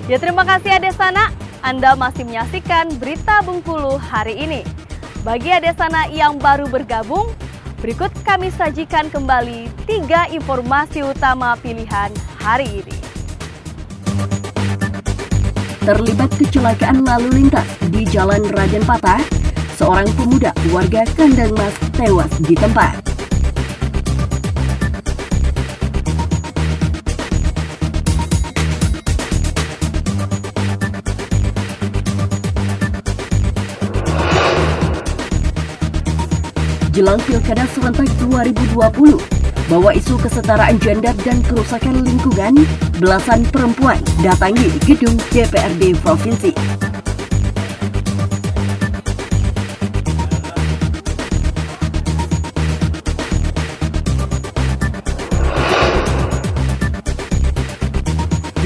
Ya terima kasih Adesana, Anda masih menyaksikan Berita Bengkulu hari ini. Bagi Adesana yang baru bergabung, berikut kami sajikan kembali 3 informasi utama pilihan hari ini. Terlibat kecelakaan lalu lintas di Jalan Raden Patah, seorang pemuda warga Kandang Mas tewas di tempat. Jelang Pilkada serentak 2020, bahwa isu kesetaraan gender dan kerusakan lingkungan, belasan perempuan datangi gedung DPRD Provinsi.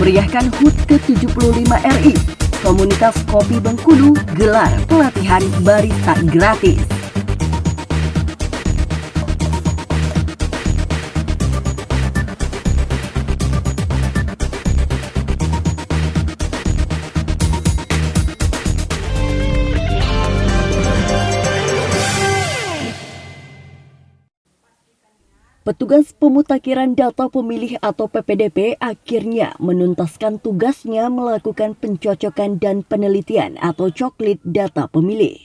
Meriahkan HUT ke-75 RI, komunitas kopi Bengkulu gelar pelatihan barista gratis. Petugas pemutakhiran data pemilih atau PPDP akhirnya menuntaskan tugasnya melakukan pencocokan dan penelitian atau coklit data pemilih.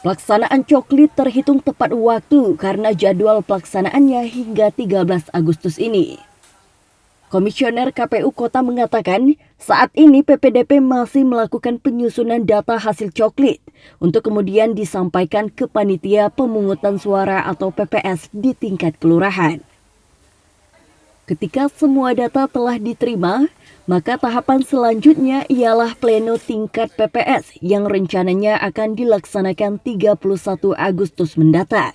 Pelaksanaan coklit terhitung tepat waktu karena jadwal pelaksanaannya hingga 13 Agustus ini. Komisioner KPU Kota mengatakan saat ini PPDP masih melakukan penyusunan data hasil coklit untuk kemudian disampaikan ke panitia pemungutan suara atau PPS di tingkat kelurahan. Ketika semua data telah diterima, maka tahapan selanjutnya ialah pleno tingkat PPS yang rencananya akan dilaksanakan 31 Agustus mendatang.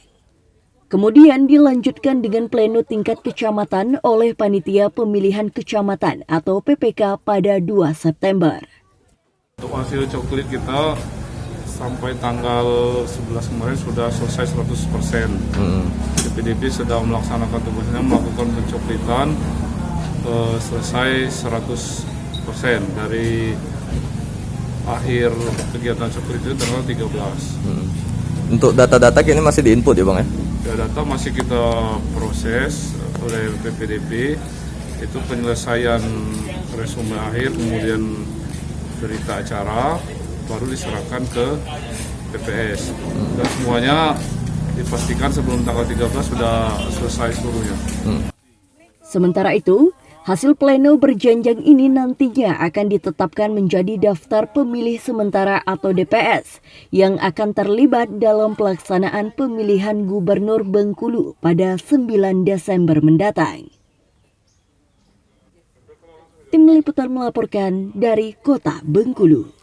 Kemudian dilanjutkan dengan pleno tingkat kecamatan oleh Panitia Pemilihan Kecamatan atau PPK pada 2 September. Untuk hasil coklit kita sampai tanggal 11 kemarin sudah selesai 100%. PPDP sedang melaksanakan tugasnya melakukan pencoklitan selesai 100% dari akhir kegiatan coklit itu tanggal 13. Untuk data-data kini masih diinput ya Bang ya? Ya, data masih kita proses oleh PPDP, itu penyelesaian resume akhir, kemudian berita acara, baru diserahkan ke PPS. Dan semuanya dipastikan sebelum tanggal 13 sudah selesai seluruhnya. Sementara itu, hasil pleno berjenjang ini nantinya akan ditetapkan menjadi daftar pemilih sementara atau DPS yang akan terlibat dalam pelaksanaan pemilihan Gubernur Bengkulu pada 9 Desember mendatang. Tim Liputan melaporkan dari Kota Bengkulu.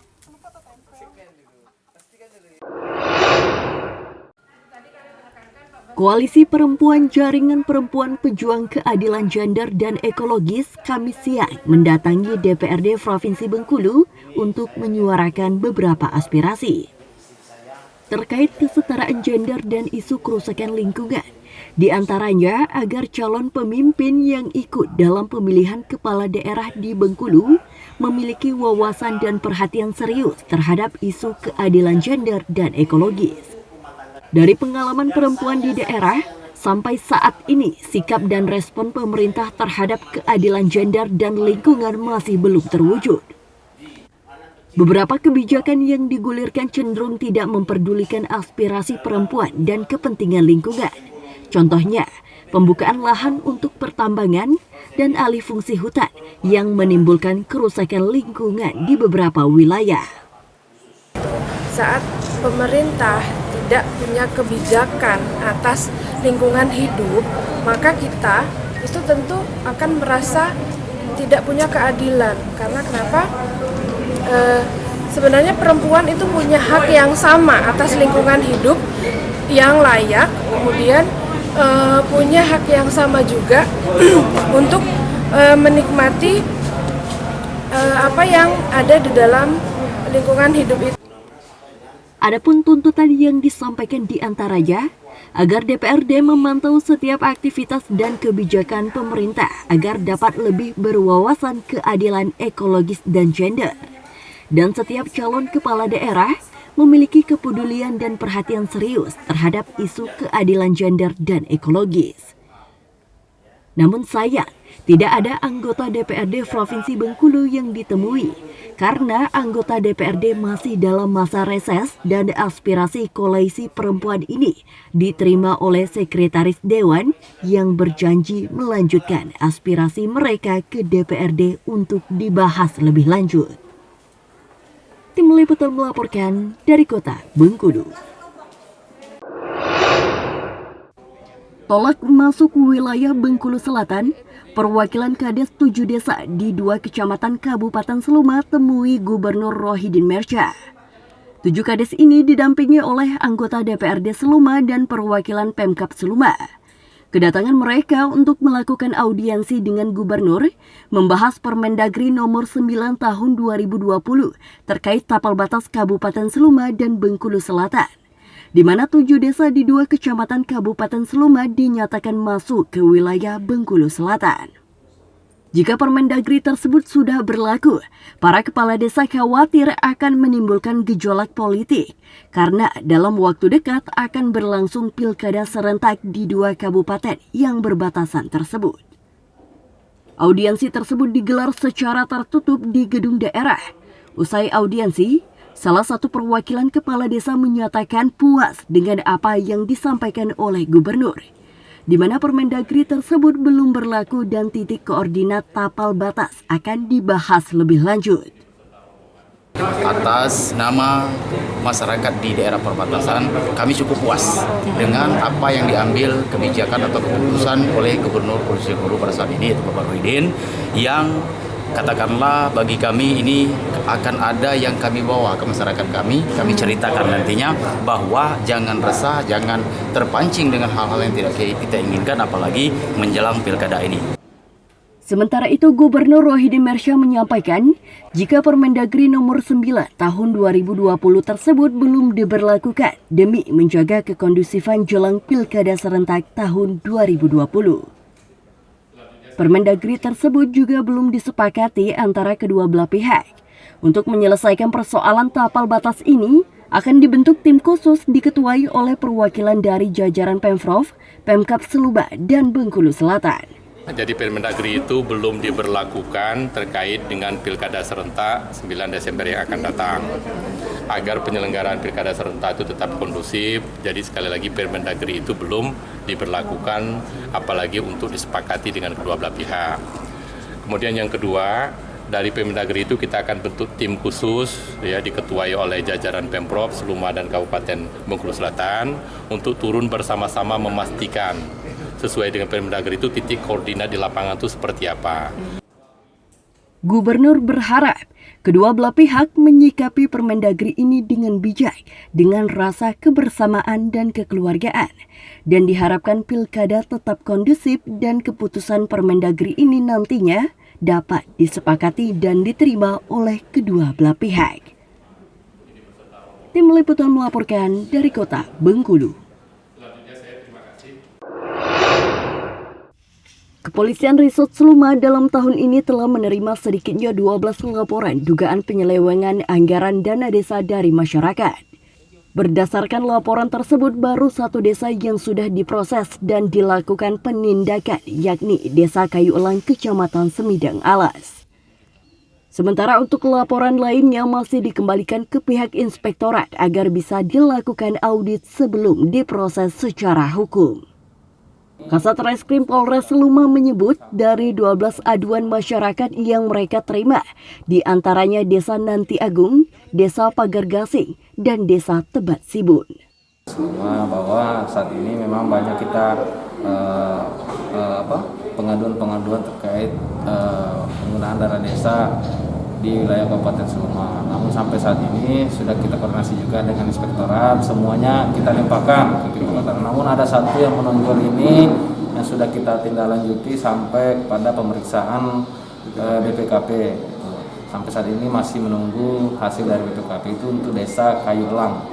Koalisi Perempuan Jaringan Perempuan Pejuang Keadilan Gender dan Ekologis Kamis siang mendatangi DPRD Provinsi Bengkulu untuk menyuarakan beberapa aspirasi terkait kesetaraan gender dan isu kerusakan lingkungan. Di antaranya agar calon pemimpin yang ikut dalam pemilihan kepala daerah di Bengkulu memiliki wawasan dan perhatian serius terhadap isu keadilan gender dan ekologis. Dari pengalaman perempuan di daerah, sampai saat ini sikap dan respon pemerintah terhadap keadilan gender dan lingkungan masih belum terwujud. Beberapa kebijakan yang digulirkan cenderung tidak memperdulikan aspirasi perempuan dan kepentingan lingkungan. Contohnya, pembukaan lahan untuk pertambangan dan alih fungsi hutan yang menimbulkan kerusakan lingkungan di beberapa wilayah. Saat pemerintah tidak punya kebijakan atas lingkungan hidup, maka kita itu tentu akan merasa tidak punya keadilan. Karena kenapa? Sebenarnya perempuan itu punya hak yang sama atas lingkungan hidup yang layak, kemudian punya hak yang sama juga untuk menikmati apa yang ada di dalam lingkungan hidup itu. Adapun tuntutan yang disampaikan di antaranya agar DPRD memantau setiap aktivitas dan kebijakan pemerintah agar dapat lebih berwawasan keadilan ekologis dan gender. Dan setiap calon kepala daerah memiliki kepedulian dan perhatian serius terhadap isu keadilan gender dan ekologis. Namun sayang, tidak ada anggota DPRD Provinsi Bengkulu yang ditemui karena anggota DPRD masih dalam masa reses dan aspirasi koalisi perempuan ini diterima oleh Sekretaris Dewan yang berjanji melanjutkan aspirasi mereka ke DPRD untuk dibahas lebih lanjut. Tim Liputan melaporkan dari Kota Bengkulu. Tolak masuk wilayah Bengkulu Selatan, perwakilan Kades 7 desa di 2 kecamatan Kabupaten Seluma temui Gubernur Rohidin Mersya. 7 Kades ini didampingi oleh anggota DPRD Seluma dan perwakilan Pemkab Seluma. Kedatangan mereka untuk melakukan audiensi dengan Gubernur membahas Permendagri nomor 9 tahun 2020 terkait tapal batas Kabupaten Seluma dan Bengkulu Selatan, di mana 7 desa di 2 kecamatan Kabupaten Seluma dinyatakan masuk ke wilayah Bengkulu Selatan. Jika Permendagri tersebut sudah berlaku, para kepala desa khawatir akan menimbulkan gejolak politik karena dalam waktu dekat akan berlangsung pilkada serentak di 2 kabupaten yang berbatasan tersebut. Audiensi tersebut digelar secara tertutup di gedung daerah. Usai audiensi, salah satu perwakilan kepala desa menyatakan puas dengan apa yang disampaikan oleh Gubernur, di mana Permendagri tersebut belum berlaku dan titik koordinat tapal batas akan dibahas lebih lanjut. Atas nama masyarakat di daerah perbatasan, kami cukup puas dengan apa yang diambil kebijakan atau keputusan oleh Gubernur Provinsi Bengkulu pada saat ini, Bapak Rohidin, yang katakanlah bagi kami ini akan ada yang kami bawa ke masyarakat kami ceritakan nantinya bahwa jangan resah, jangan terpancing dengan hal-hal yang tidak kita inginkan apalagi menjelang pilkada ini. Sementara itu, Gubernur Rohidin Mersya menyampaikan jika Permendagri nomor 9 tahun 2020 tersebut belum diberlakukan demi menjaga kekondusifan jelang pilkada serentak tahun 2020. Permendagri tersebut juga belum disepakati antara kedua belah pihak. Untuk menyelesaikan persoalan tapal batas ini, akan dibentuk tim khusus diketuai oleh perwakilan dari jajaran Pemprov, Pemkab Seluma, dan Bengkulu Selatan. Jadi Permendagri itu belum diberlakukan terkait dengan pilkada serentak 9 Desember yang akan datang. Agar penyelenggaraan pilkada serentak itu tetap kondusif, jadi sekali lagi Permendagri itu belum diberlakukan apalagi untuk disepakati dengan kedua belah pihak. Kemudian yang kedua, dari Permendagri itu kita akan bentuk tim khusus ya diketuai oleh jajaran Pemprov, Seluma dan Kabupaten Bengkulu Selatan untuk turun bersama-sama memastikan sesuai dengan Permendagri itu titik koordinat di lapangan itu seperti apa. Gubernur berharap kedua belah pihak menyikapi Permendagri ini dengan bijak, dengan rasa kebersamaan dan kekeluargaan, dan diharapkan pilkada tetap kondusif dan keputusan Permendagri ini nantinya dapat disepakati dan diterima oleh kedua belah pihak. Tim Liputan melaporkan dari Kota Bengkulu. Kepolisian Resort Seluma dalam tahun ini telah menerima sedikitnya 12 laporan dugaan penyelewengan anggaran dana desa dari masyarakat. Berdasarkan laporan tersebut, baru 1 desa yang sudah diproses dan dilakukan penindakan, yakni Desa Kayu Elang, Kecamatan Semidang Alas. Sementara untuk laporan lainnya masih dikembalikan ke pihak inspektorat agar bisa dilakukan audit sebelum diproses secara hukum. Kasat Reskrim Polres Seluma menyebut dari 12 aduan masyarakat yang mereka terima, di antaranya Desa Nanti Agung, Desa Pagar Gasing, dan Desa Tebat Sibun. Seluma bahwa saat ini memang banyak kita pengaduan-pengaduan terkait penggunaan dana desa di wilayah Kabupaten Seluma. Namun sampai saat ini sudah kita koordinasi juga dengan inspektorat, semuanya kita limpahkan ke inspektorat. Namun ada satu yang menonjol ini yang sudah kita tindak lanjuti sampai pada pemeriksaan BPKP. Sampai saat ini masih menunggu hasil dari BPKP itu untuk Desa Kayu Elang.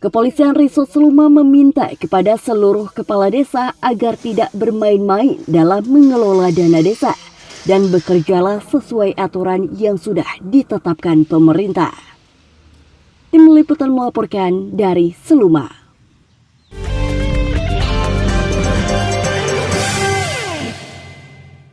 Kepolisian Resort Seluma meminta kepada seluruh kepala desa agar tidak bermain-main dalam mengelola dana desa dan bekerjalah sesuai aturan yang sudah ditetapkan pemerintah. Tim Liputan melaporkan dari Seluma.